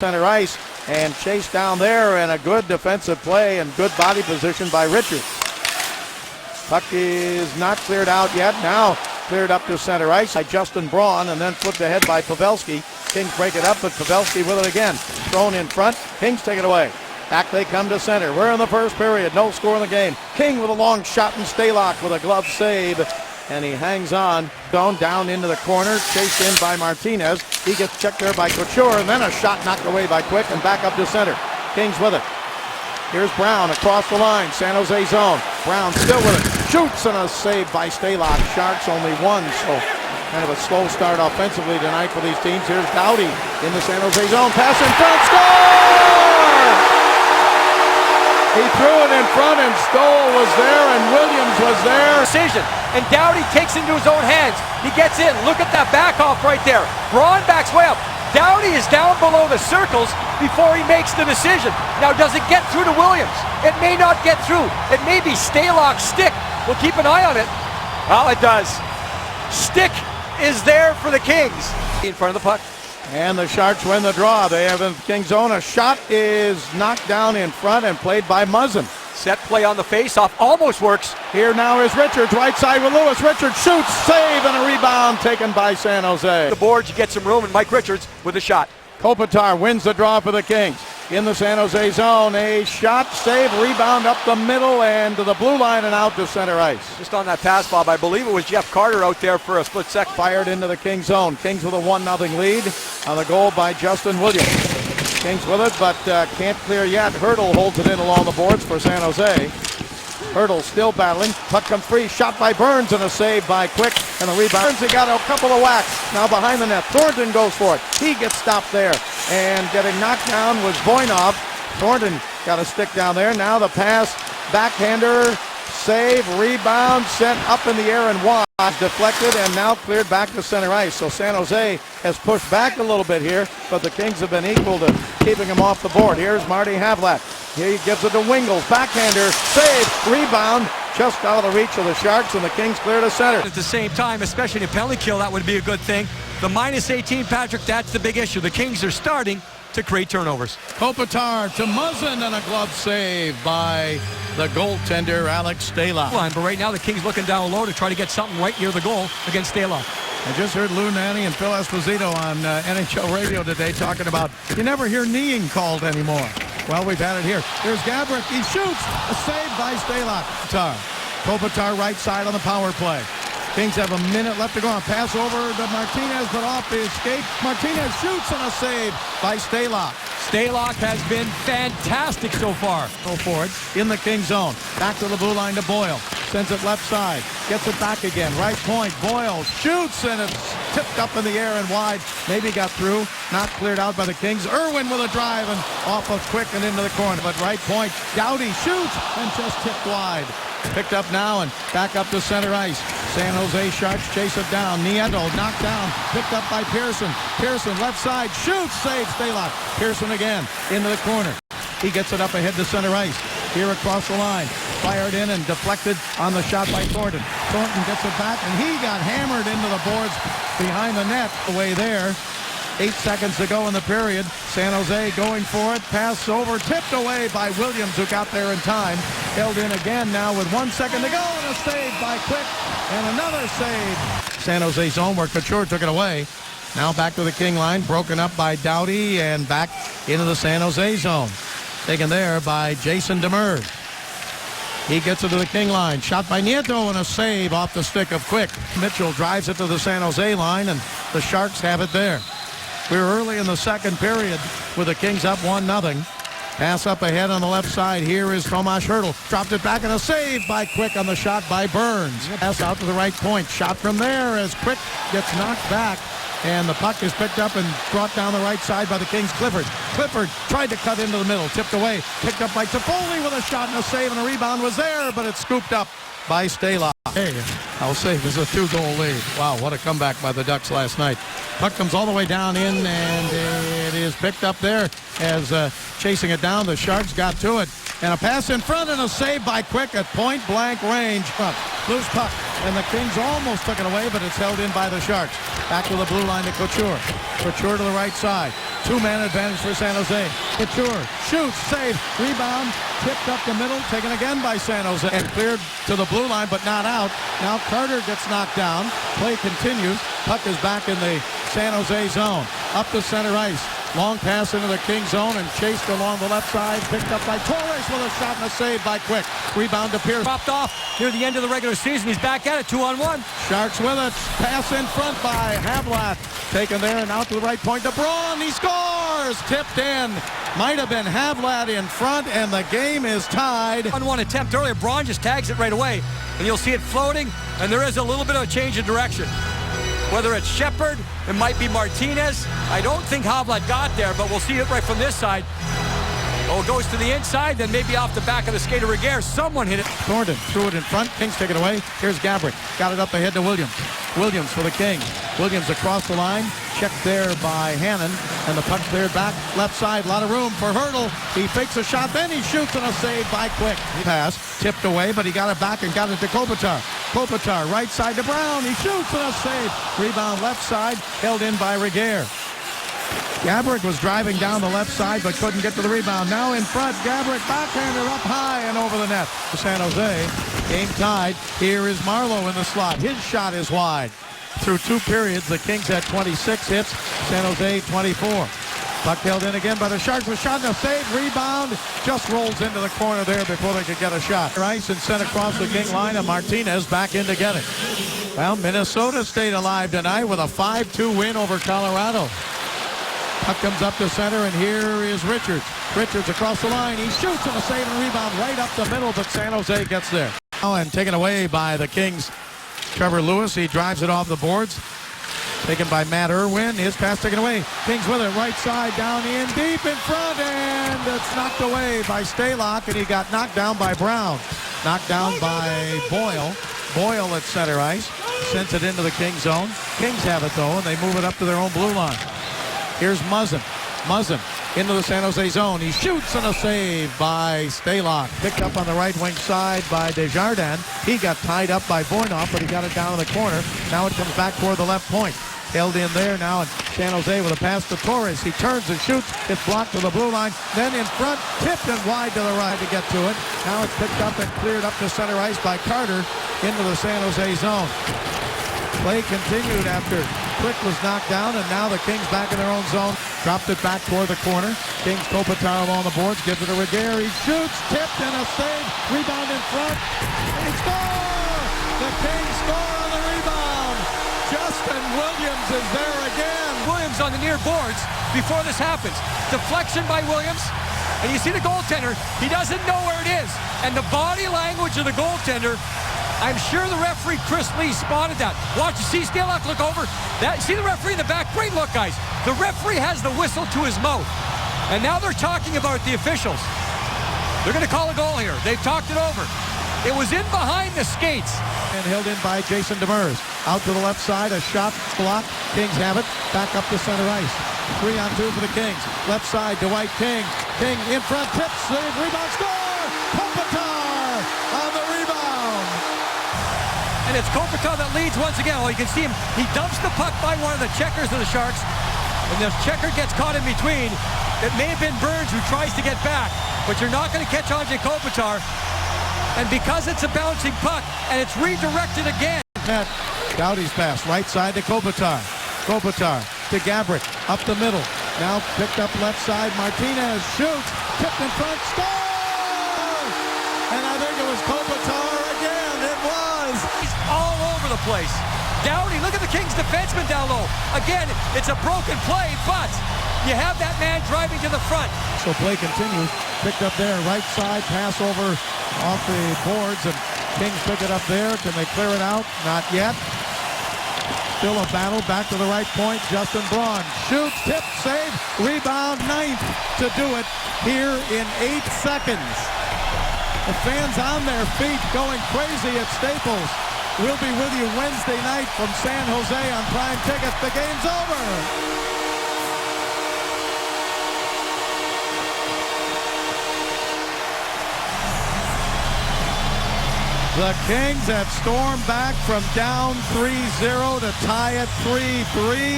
center ice and chased down there, and a good defensive play and good body position by Richards. Puck is not cleared out yet. Now cleared up to center ice by Justin Braun and then flipped ahead by Pavelski. Kings break it up, but Pavelski with it again. Thrown in front. Kings take it away. Back they come to center. We're in the first period. No score in the game. King with a long shot and Stalock with a glove save. And he hangs on. Down into the corner. Chased in by Martinez. He gets checked there by Couture. And then a shot knocked away by Quick and back up to center. Kings with it. Here's Brown across the line. San Jose zone. Brown still with it. Shoots and a save by Stalock. Sharks only one. So kind of a slow start offensively tonight for these teams. Here's Doughty in the San Jose zone. Pass in front. Score! He threw it in front and Stoll was there and Williams was there. Decision. And Doughty takes into his own hands. He gets in. Look at that back off right there. Braun backs way up. Doughty is down below the circles before he makes the decision. Now, does it get through to Williams? It may not get through. It may be Stalock's stick. We'll keep an eye on it. Well, it does. Stick is there for the Kings. In front of the puck. And the Sharks win the draw. They have in the Kings zone. A shot is knocked down in front and played by Muzzin. Set play on the faceoff. Almost works. Here now is Richards. Right side with Lewis. Richards shoots. Save and a rebound taken by San Jose. The boards, you get some room, and Mike Richards with a shot. Kopitar wins the draw for the Kings. In the San Jose zone, a shot, save, rebound up the middle and to the blue line and out to center ice. Just on that pass, Bob, I believe it was Jeff Carter out there for a split second. Fired into the Kings zone. Kings with a 1-0 lead on the goal by Justin Williams. Kings with it, but can't clear yet. Hurdle holds it in along the boards for San Jose. Hurdle still battling. Puck comes free. Shot by Burns and a save by Quick. And a rebound. Burns, he got a couple of whacks. Now behind the net. Thornton goes for it. He gets stopped there. And getting knocked down was Voinov. Thornton got a stick down there. Now the pass. Backhander. Save. Rebound. Sent up in the air and wide. Deflected and now cleared back to center ice. So San Jose has pushed back a little bit here, but the Kings have been equal to keeping him off the board. Here's Marty Havlat. Here he gives it to Wingles. Backhander, save, rebound, just out of the reach of the Sharks, and the Kings clear to center. At the same time, especially in a penalty kill, that would be a good thing. The -18, Patrick, that's the big issue. The Kings are starting to create turnovers. Kopitar to Muzzin and a glove save by the goaltender, Alex Stalock. But right now, the Kings looking down low to try to get something right near the goal against Stalock. I just heard Lou Nanne and Phil Esposito on NHL radio today talking about you never hear kneeing called anymore. Well, we've had it here. There's Gaborik. He shoots. A save by Stalock. Kopitar right side on the power play. Kings have a minute left to go. A pass over to Martinez, but off the escape. Martinez shoots and a save by Stalock. Stalock has been fantastic so far. Go forward in the King zone. Back to the blue line to Boyle. Sends it left side. Gets it back again. Right point. Boyle shoots and it's tipped up in the air and wide. Maybe got through. Not cleared out by the Kings. Irwin with a drive and off of Quick and into the corner. But right point. Doughty shoots and just tipped wide. Picked up now and back up to center ice. San Jose Sharks chase it down. Nieto knocked down. Picked up by Pearson. Pearson left side. Shoots. Saves Stalock. Pearson again into the corner. He gets it up ahead to center ice. Here across the line. Fired in and deflected on the shot by Thornton. Thornton gets it back and he got hammered into the boards behind the net. Away there. 8 seconds to go in the period. San Jose going for it. Pass over. Tipped away by Williams, who got there in time. Held in again now with 1 second to go. And a save by Quick. And another save. San Jose zone where Couture took it away. Now back to the King line. Broken up by Doughty and back into the San Jose zone. Taken there by Jason Demers. He gets it to the King line. Shot by Nieto and a save off the stick of Quick. Mitchell drives it to the San Jose line and the Sharks have it there. We're early in the second period with the Kings up 1-0. Pass up ahead on the left side. Here is Tomas Hurdle. Dropped it back and a save by Quick on the shot by Burns. Pass out to the right point. Shot from there as Quick gets knocked back. And the puck is picked up and brought down the right side by the Kings. Clifford. Clifford tried to cut into the middle. Tipped away. Picked up by Toffoli with a shot and a save, and a rebound was there, but it's scooped up by Stalock. Hey, I'll say it was a 2-goal lead. Wow, what a comeback by the Ducks last night. Puck comes all the way down in, and it is picked up there as chasing it down. The Sharks got to it. And a pass in front and a save by Quick at point-blank range. Loose puck. and the Kings almost took it away, but it's held in by the Sharks. Back to the blue line to Couture. Couture to the right side. Two-man advantage for San Jose. Couture shoots, save, rebound, tipped up the middle, taken again by San Jose, and cleared to the blue line, but not out. Now Carter gets knocked down. Play continues. Puck is back in the San Jose zone. Up to center ice. Long pass into the King zone and chased along the left side. Picked up by Torres with a shot and a save by Quick. Rebound to Pierce. Dropped off near the end of the regular season. He's back at it, 2-on-1. Sharks with it. Pass in front by Havlat. Taken there and out to the right point to Braun. He scores! Tipped in. Might have been Havlat in front, and the game is tied. 1-1 attempt earlier. Braun just tags it right away, and you'll see it floating, and there is a little bit of a change in direction. Whether it's Shepard, it might be Martinez. I don't think Havlat got there, but we'll see it right from this side. Oh, it goes to the inside, then maybe off the back of the skate of Reguer. Someone hit it. Thornton threw it in front. Kings take it away. Here's Gabrick. Got it up ahead to Williams. Williams for the Kings. Williams across the line. Checked there by Hannon. And the puck cleared back. Left side. A lot of room for Hurdle. He fakes a shot. Then he shoots and a save by Quick. He passed. Tipped away, but he got it back and got it to Kopitar. Kopitar right side to Brown. He shoots and a save. Rebound left side. Held in by Reguer. Gabrick was driving down the left side but couldn't get to the rebound. Now in front, Gabrick backhander up high and over the net for San Jose. Game tied. Here is Marleau in the slot. His shot is wide. Through two periods, the Kings had 26 hits, San Jose 24. Puck held in again by the Sharks. Was shot and a save. Rebound just rolls into the corner there before they could get a shot. Rice and sent across the King line, and Martinez back in to get it. Well, Minnesota stayed alive tonight with a 5-2 win over Colorado. Puck comes up to center, and here is Richards. Richards across the line. He shoots and a save and rebound right up the middle, but San Jose gets there. Oh, and taken away by the Kings. Trevor Lewis, he drives it off the boards. Taken by Matt Irwin. His pass taken away. Kings with it. Right side down in deep in front, and it's knocked away by Stalock, and he got knocked down by Brown. Knocked down by Boyle. Boyle at center ice. Sends it into the Kings zone. Kings have it, though, and they move it up to their own blue line. Here's Muzzin. Muzzin into the San Jose zone. He shoots and a save by Stalock. Picked up on the right wing side by Desjardins. He got tied up by Voynov, but he got it down in the corner. Now it comes back toward the left point. Held in there now, and San Jose with a pass to Torres. He turns and shoots. It's blocked to the blue line. Then in front, tipped and wide to the right to get to it. Now it's picked up and cleared up to center ice by Carter into the San Jose zone. Play continued after Quick was knocked down, and now the Kings back in their own zone. Dropped it back toward the corner. Kings Kopitar along the boards, gives it to Reguer. He shoots, tipped, and a save. Rebound in front. And he scores! The Kings score on the rebound. Justin Williams is there again. Williams on the near boards before this happens. Deflection by Williams. And you see the goaltender, he doesn't know where it is. And the body language of the goaltender, I'm sure the referee, Chris Lee, spotted that. Watch, you see Stalock look over. See the referee in the back? Great look, guys. The referee has the whistle to his mouth. And now they're talking about the officials. They're going to call a goal here. They've talked it over. It was in behind the skates. And held in by Jason Demers. Out to the left side, a shot block. Kings have it. Back up to center ice. 3-on-2 for the Kings. Left side, Dwight King. King in front, tips, save, rebound, score! Kopitar on the rebound. And it's Kopitar that leads once again. Well, you can see him. He dumps the puck by one of the checkers of the Sharks. And the checker gets caught in between. It may have been Burns who tries to get back, but you're not going to catch Andrei Kopitar. And because it's a bouncing puck, and it's redirected again. Doughty's pass, right side to Kopitar. Kopitar to Gabrick, up the middle. Now picked up left side. Martinez shoots, tipped in front, scores! And I think it was Kopitar again. It was. He's all over the place. Doughty, look at the Kings defenseman down low. Again, it's a broken play, but you have that man driving to the front. So play continues. Picked up there, right side, pass over off the boards, and Kings pick it up there. Can they clear it out? Not yet. Still a battle, back to the right point. Justin Braun shoots, tip, save, rebound, ninth to do it here in 8 seconds. The fans on their feet going crazy at Staples. We'll be with you Wednesday night from San Jose on Prime Tickets. The game's over. The Kings have stormed back from down 3-0 to tie it 3-3.